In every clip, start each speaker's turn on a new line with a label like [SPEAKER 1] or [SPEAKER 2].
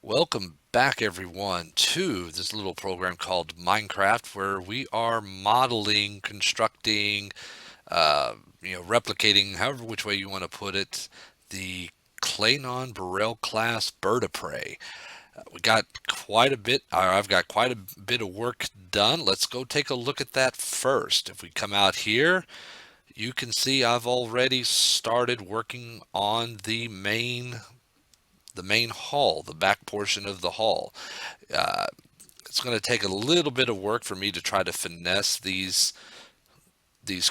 [SPEAKER 1] Welcome back, everyone, to this little program called Minecraft, where we are modeling, constructing, replicating, however which way you want to put it, the Klingon Bird class Bird of Prey. We got quite a bit, or I've got quite a bit of work done. Let's go take a look at that first. If we come out here, you can see I've already started working on the main hull, the back portion of the hull. Uh, it's going to take a little bit of work for me to try to finesse these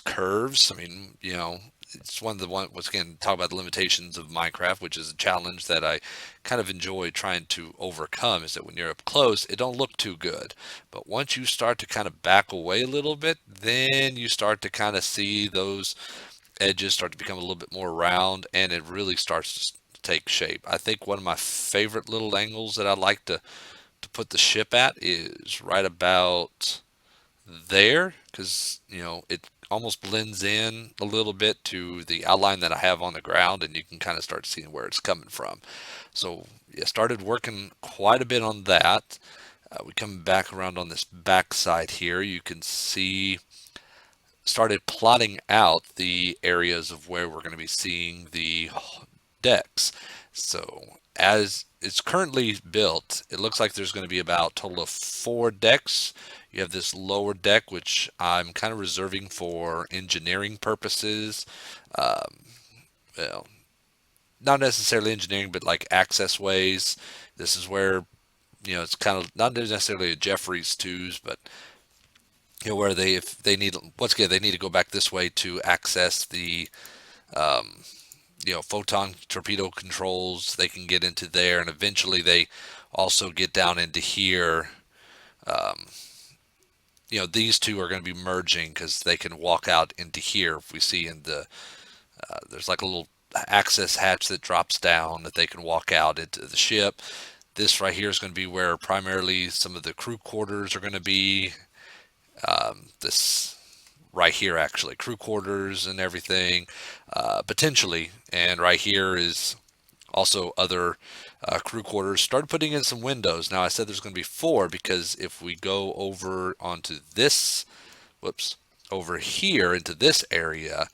[SPEAKER 1] curves. I mean, it's one of the one once again talk about the limitations of Minecraft, which is a challenge that I kind of enjoy trying to overcome. Is that when you're up close, it don't look too good, but once you start to kind of back away a little bit, then you start to kind of see those edges start to become a little bit more round, and it really starts to take shape. I think one of my favorite little angles that I like to put the ship at is right about there, because it almost blends in a little bit to the outline that I have on the ground, and you can kind of start seeing where it's coming from. So yeah, started working quite a bit on that. We come back around on this back side here. You can see started plotting out the areas of where we're going to be seeing the decks. So as it's currently built, it looks like there's going to be about a total of 4 decks. You have this lower deck, which I'm kind of reserving for engineering purposes. Um, well, not necessarily engineering, but like access ways. This is where, it's kind of not necessarily a Jeffries twos, but where they, if they need, once again, they need to go back this way to access the um, photon torpedo controls. They can get into there, and eventually they also get down into here. um, these two are going to be merging because they can walk out into here. If we see in the there's like a little access hatch that drops down that they can walk out into the ship. This right here is going to be where primarily some of the crew quarters are going to be. This right here, actually, crew quarters and everything, potentially. And right here is also other crew quarters. Started putting in some windows. Now I said there's going to be 4 because if we go over onto this, whoops, over here into this area,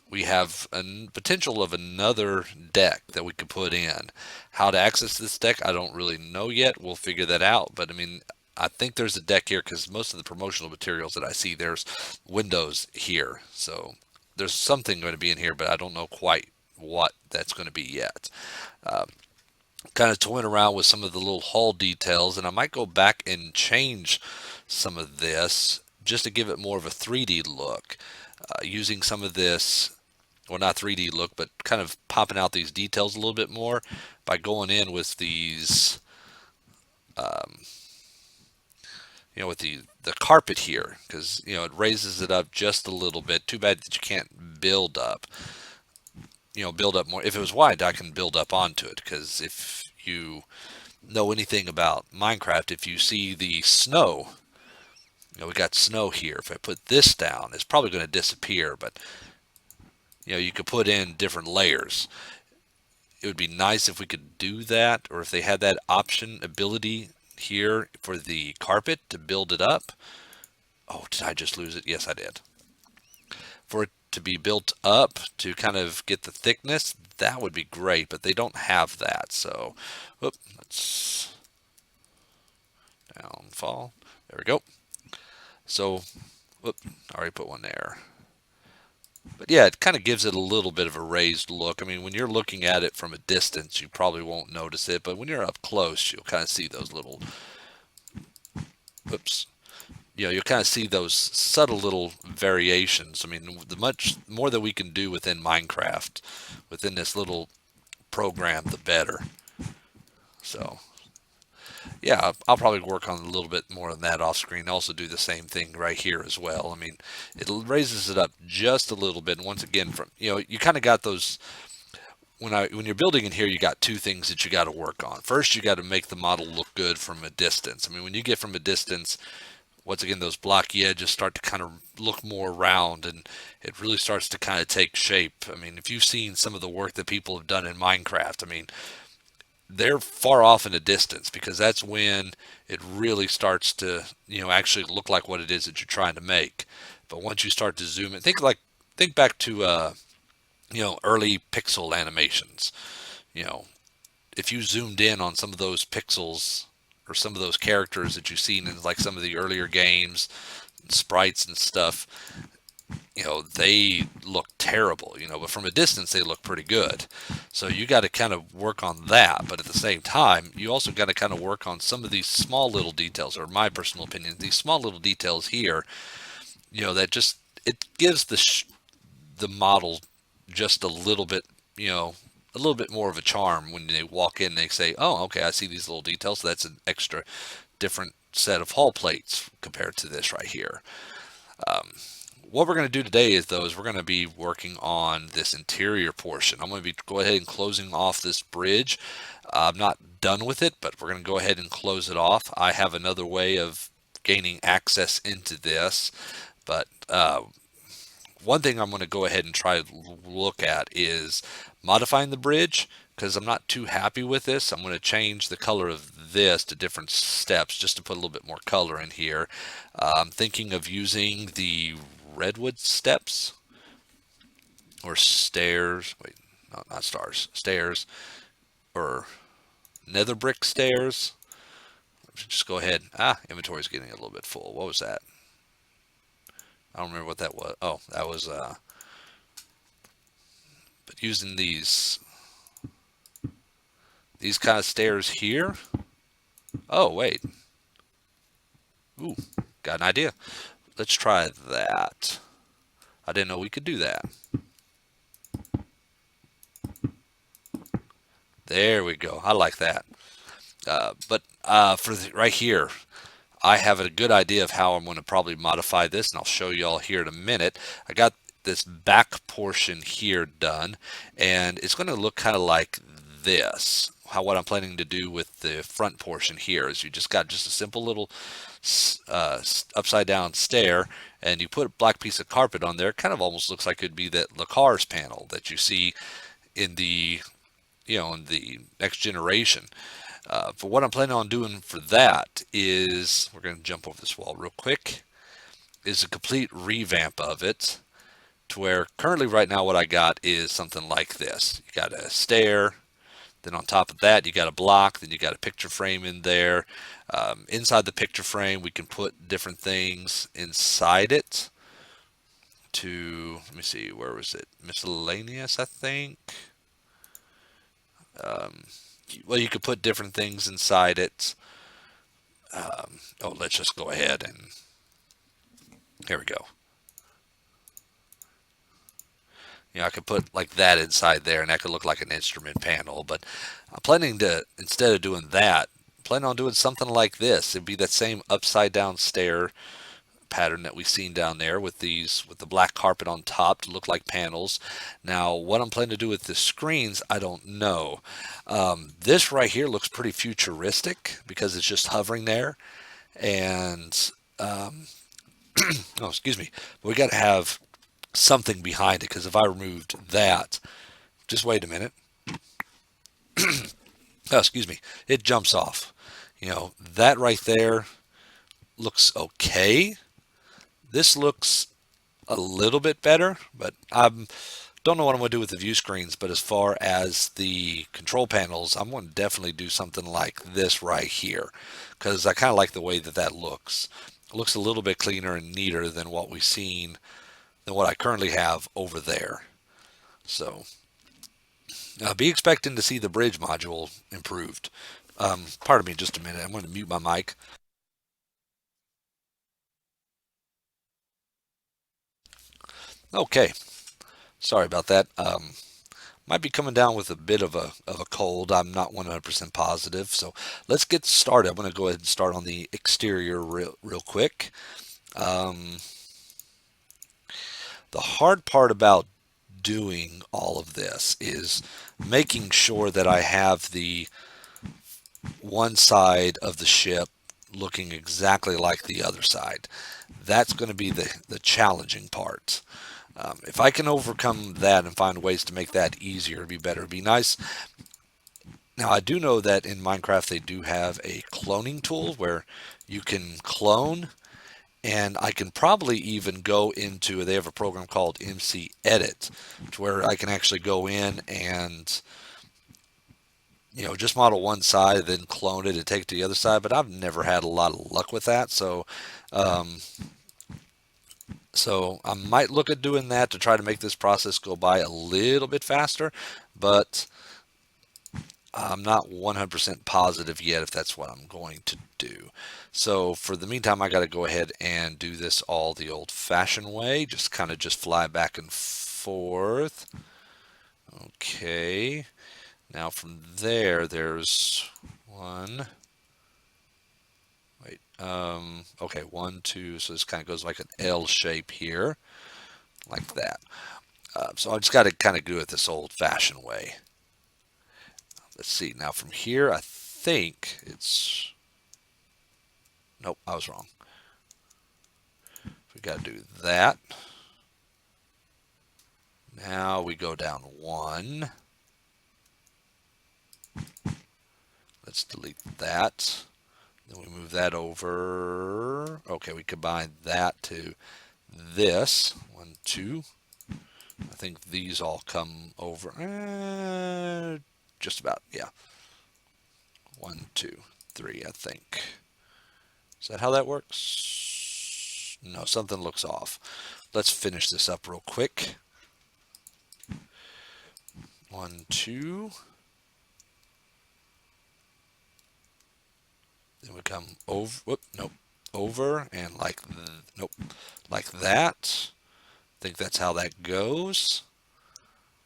[SPEAKER 1] we have a potential of another deck that we could put in. How to access this deck, I don't really know yet. We'll figure that out. But I mean, I think there's a deck here because most of the promotional materials that I see, there's windows here. So there's something going to be in here, but I don't know quite what that's going to be yet. Um, Kind of toying around with some of the little hull details, and I might go back and change some of this just to give it more of a 3D look, using some of this, well, not 3D look, but kind of popping out these details a little bit more by going in with these, um, with the carpet here, because it raises it up just a little bit. Too bad that you can't build up, build up more. If it was wide, I can build up onto it, because if you know anything about Minecraft, if you see the snow, we got snow here. If I put this down, it's probably going to disappear, but you could put in different layers. It would be nice if we could do that, or if they had that option ability here for the carpet to build it up. Oh, did I just lose it? Yes, I did. For it to be built up to kind of get the thickness, that would be great, but they don't have that. So, whoop, let's downfall. There we go. So, whoop, I already put one there. But yeah, it kind of gives it a little bit of a raised look. I mean, when you're looking at it from a distance, you probably won't notice it, but when you're up close, you'll kind of see those little, whoops, you'll kind of see those subtle little variations. I mean, the much more that we can do within Minecraft, within this little program, the better. So, yeah, I'll probably work on a little bit more on that off screen. Also do the same thing right here as well. I mean, it raises it up just a little bit. And once again, from you kind of got those when you're building in here, you got 2 things that you got to work on. First, you got to make the model look good from a distance. I mean, when you get from a distance, once again, those blocky edges start to kind of look more round, and it really starts to kind of take shape. I mean, if you've seen some of the work that people have done in Minecraft, I mean, they're far off in the distance because that's when it really starts to, actually look like what it is that you're trying to make. But once you start to zoom in, think back to early pixel animations. You know, if you zoomed in on some of those pixels or some of those characters that you've seen in like some of the earlier games, sprites and stuff, they look terrible, but from a distance they look pretty good. So you got to kind of work on that. But at the same time, you also got to kind of work on some of these small little details, or my personal opinion, these small little details here, that just, it gives the model just a little bit, a little bit more of a charm when they walk in. They say, "Oh, okay, I see these little details. So that's an extra different set of hull plates compared to this right here." What we're going to do today is we're going to be working on this interior portion. I'm going to be go ahead and closing off this bridge. I'm not done with it, but we're going to go ahead and close it off. I have another way of gaining access into this, but one thing I'm going to go ahead and try to look at is modifying the bridge, because I'm not too happy with this. I'm going to change the color of this to different steps just to put a little bit more color in here. I'm thinking of using the redwood steps or stairs. Wait, no, not stars. Stairs or nether brick stairs. Just go ahead. Inventory's getting a little bit full. What was that? I don't remember what that was. Oh, that was but using these kind of stairs here. Oh, wait. Ooh, got an idea. Let's try that. I didn't know we could do that. There we go. I like that. But for right here, I have a good idea of how I'm going to probably modify this, and I'll show you all here in a minute. I got this back portion here done, and it's going to look kind of like this. What I'm planning to do with the front portion here is you just got just a simple little upside down stair, and you put a black piece of carpet on there. It kind of almost looks like it'd be that the cars panel that you see in the in the next generation. For what I'm planning on doing for that is, we're going to jump over this wall real quick, is a complete revamp of it, to where currently right now what I got is something like this. You got a stair, then on top of that you got a block, then you got a picture frame in there. Inside the picture frame we can put different things inside it to, let me see, where was it? Miscellaneous, I think. Well, you could put different things inside it. Oh, let's just go ahead and, here we go. I could put like that inside there, and that could look like an instrument panel. But I'm planning to, instead of doing that, plan on doing something like this. It'd be that same upside down stair pattern that we've seen down there with the black carpet on top to look like panels. Now, what I'm planning to do with the screens, I don't know. This right here looks pretty futuristic because it's just hovering there, and oh, excuse me, but we got to have something behind it, because if I removed that, just wait a minute. Oh, excuse me, it jumps off. That right there looks okay. This looks a little bit better, but I don't know what I'm going to do with the view screens. But as far as the control panels, I'm going to definitely do something like this right here, because I kind of like the way that that looks. It looks a little bit cleaner and neater than what we've seen, than what I currently have over there. So be expecting to see the bridge module improved. Pardon me just a minute. I'm going to mute my mic. Okay, sorry about that. Might be coming down with a bit of a cold. I'm not 100% positive. So let's get started. I'm going to go ahead and start on the exterior real quick. The hard part about doing all of this is making sure that I have the one side of the ship looking exactly like the other side. That's going to be the challenging part. If I can overcome that and find ways to make that easier, it'd be better. It'd be nice. Now, I do know that in Minecraft they do have a cloning tool where you can clone, and I can probably even go into, they have a program called MC Edit, to where I can actually go in and, just model one side, then clone it and take it to the other side. But I've never had a lot of luck with that. Um, so I might look at doing that to try to make this process go by a little bit faster. But I'm not 100% positive yet if that's what I'm going to do. So for the meantime, I got to go ahead and do this all the old-fashioned way, just kind of just fly back and forth. Okay. Now from there, there's one. Wait. Okay, one, two. So this kind of goes like an L shape here, like that. So I just got to kind of do it this old-fashioned way. Let's see. Now from here, I think it's. Nope, I was wrong. We got to do that. Now we go down one. Let's delete that. Then we move that over. Okay, we combine that to this. One, two. I think these all come over. Just about, yeah. One, two, three, I think. Is that how that works? No, something looks off. Let's finish this up real quick. One, two. Then we come over. Whoop, nope. Over and like, nope, like that. I think that's how that goes.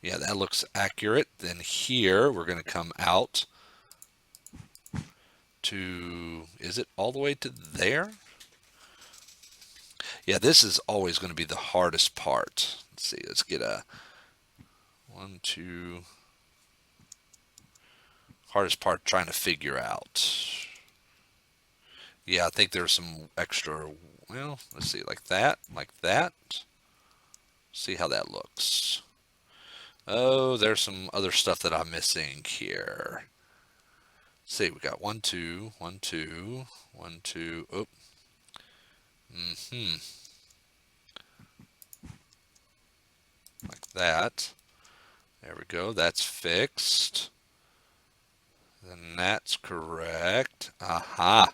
[SPEAKER 1] Yeah, that looks accurate. Then here we're going to come out to, is it all the way to there? Yeah, this is always going to be the hardest part. Let's see, let's get a one, two, hardest part trying to figure out. Yeah, I think there's some extra, well, let's see, like that, like that. See how that looks. Oh, there's some other stuff that I'm missing here. Let's see, we got one, two, one, two, one, two. Oh, like that. There we go. That's fixed. Then that's correct. Aha.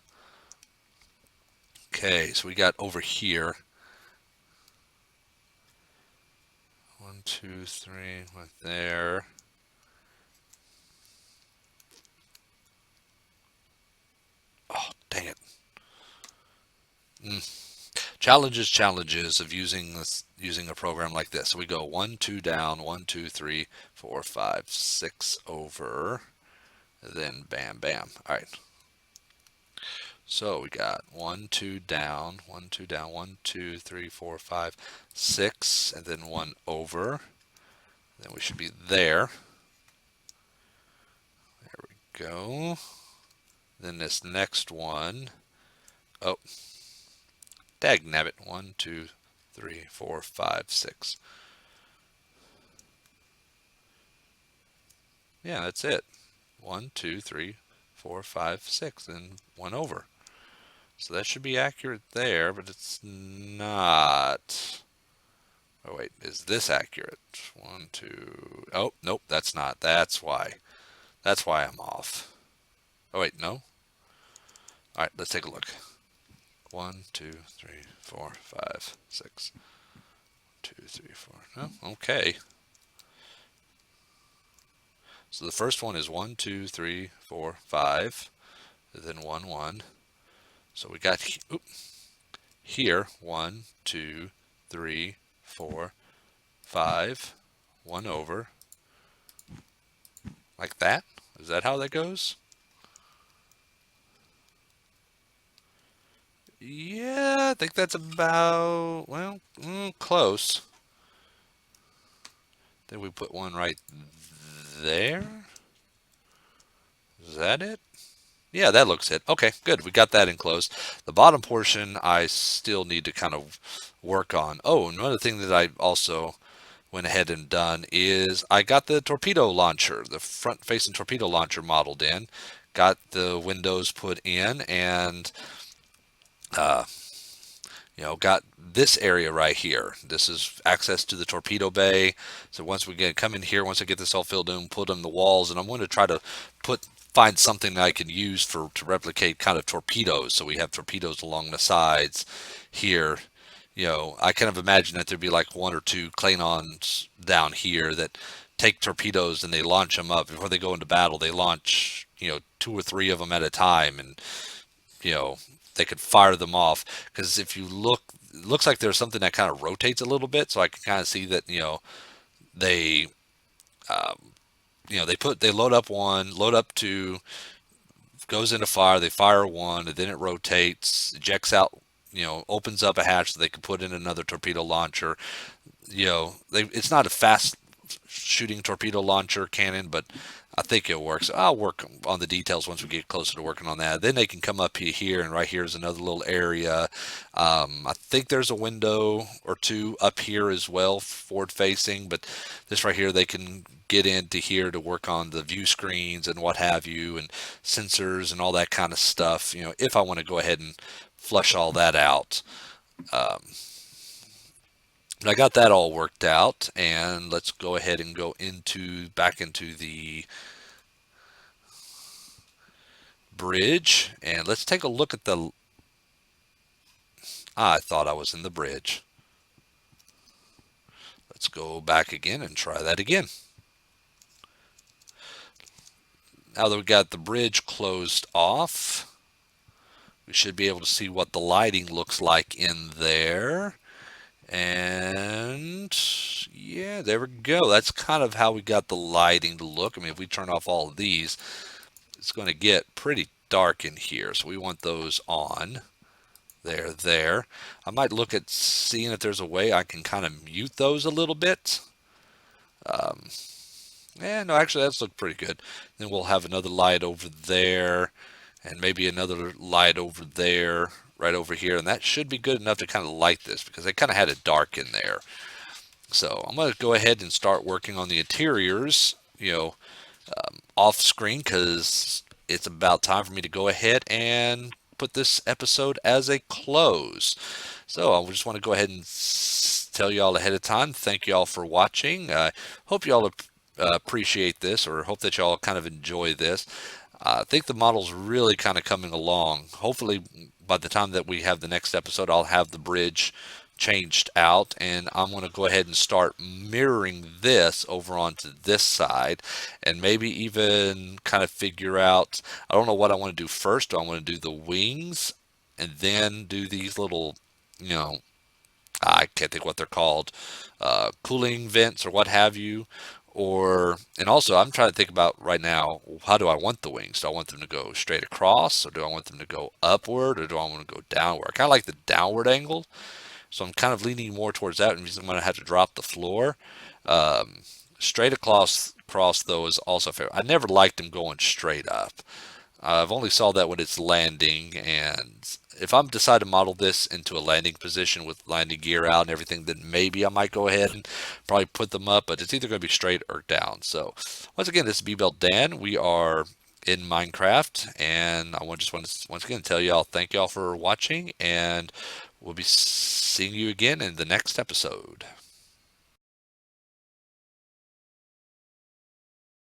[SPEAKER 1] Okay, so we got over here. One, two, three, right there. Oh, dang it. Challenges of using a program like this. So we go one, two down, one, two, three, four, five, six over, then bam, bam. All right. So we got one, two down, one, two down, one, two, three, four, five, six, and then one over. Then we should be there. There we go. Then this next one. Oh, dagnabbit. One, two, three, four, five, six. Yeah, that's it. One, two, three, four, five, six, and one over. So that should be accurate there, but it's not. Oh, wait, is this accurate? One, two. Oh, nope, that's not. That's why. That's why I'm off. Oh, wait, no. All right, let's take a look. One, two, three, four, five, six. Two, three, four. Oh, okay. So the first one is one, two, three, four, five, then one, one. So we got here one, two, three, four, five, one over, like that. Is that how that goes? Yeah, I think that's about, well, close. Then we put one right there. Is that it? Yeah, that looks it. Okay, good. We got that enclosed. The bottom portion I still need to kind of work on. Oh, another thing that I also went ahead and done is I got the torpedo launcher, the front-facing torpedo launcher modeled in, got the windows put in, and uh, got this area right here. This is access to the torpedo bay. So once we get come in here, once I get this all filled in, put in the walls, and I'm going to try to find something that I can use to replicate kind of torpedoes. So we have torpedoes along the sides here. I kind of imagine that there'd be like one or two Klingons down here that take torpedoes and they launch them up before they go into battle. They launch, two or three of them at a time, and you know they could fire them off. Because if you look, it looks like there's something that kind of rotates a little bit, so I can kind of see that they um, they load up one, load up two, goes into fire, they fire one, and then it rotates, ejects out, opens up a hatch so they can put in another torpedo launcher. It's not a fast shooting torpedo launcher cannon, but I think it works. I'll work on the details once we get closer to working on that. Then they can come up here, and right here is another little area. I think there's a window or two up here as well, forward facing, but this right here, they can get into here to work on the view screens and what have you, and sensors and all that kind of stuff, if I want to go ahead and flush all that out. Um, I got that all worked out, and let's go ahead and go back into the bridge, and let's take a look at the. I thought I was in the bridge. Let's go back again and try that again. Now that we got the bridge closed off, we should be able to see what the lighting looks like in there. And yeah, there we go. That's kind of how we got the lighting to look. I mean, if we turn off all of these, it's going to get pretty dark in here. So we want those on. There. I might look at seeing if there's a way I can kind of mute those a little bit. No, actually, that's looked pretty good. Then we'll have another light over there, and maybe another light over there, right over here. And that should be good enough to kind of light this, because they kind of had it dark in there. So I'm going to go ahead and start working on the interiors, off screen, because it's about time for me to go ahead and put this episode as a close. So I just want to go ahead and tell y'all ahead of time, thank y'all for watching. I hope y'all appreciate this, or hope that y'all kind of enjoy this. I think the model's really kind of coming along. Hopefully by the time that we have the next episode, I'll have the bridge changed out, and I'm going to go ahead and start mirroring this over onto this side, and maybe even kind of figure out, I don't know what I want to do first. Do I want to do the wings and then do these little, I can't think what they're called, cooling vents or what have you? And also I'm trying to think about right now, how do I want the wings? Do I want them to go straight across, or do I want them to go upward, or do I want to go downward? I kind of like the downward angle. So I'm kind of leaning more towards that, and I'm going to have to drop the floor. Straight across though is also fair. I never liked them going straight up. I've only saw that when it's landing, and if I'm decide to model this into a landing position with landing gear out and everything, then maybe I might go ahead and probably put them up, but it's either going to be straight or down. So once again, this is B-Belt Dan. We are in Minecraft, and I just want to once again tell y'all, thank y'all for watching, and we'll be seeing you again in the next episode.